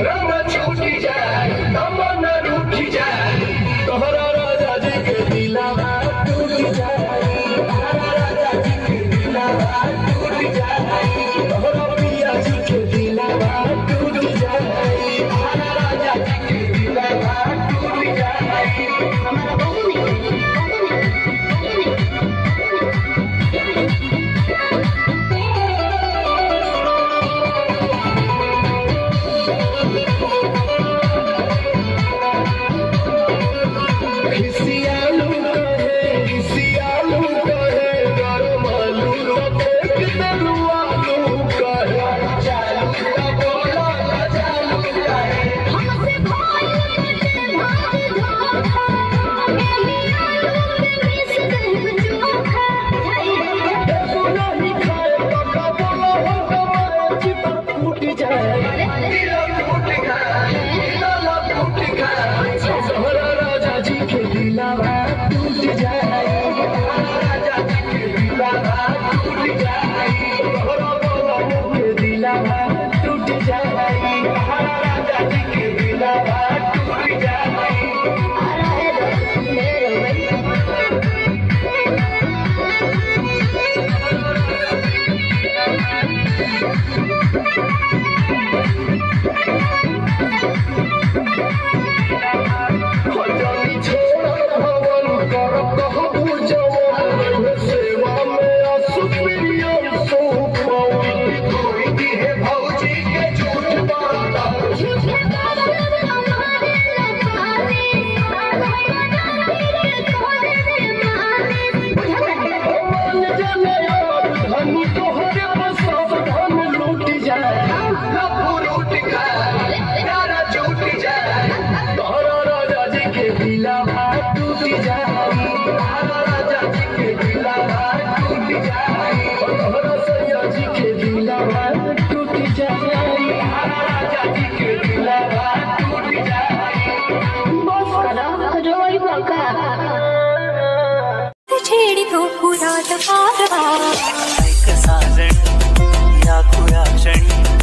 रंग छूटी जाए तमन्ना रूठी जाए तोहरा राजा जी के दिलवा टूट जाए तोहरा राजा जी के दिलवा टूट जाए तोहरा पिया जी के दिलवा टूट जाए तोहरा राजा जी के दिलवा टूट जाए हमारा बहू नहीं छेड़ी तो पूरा दफा साजन या खुया क्षणी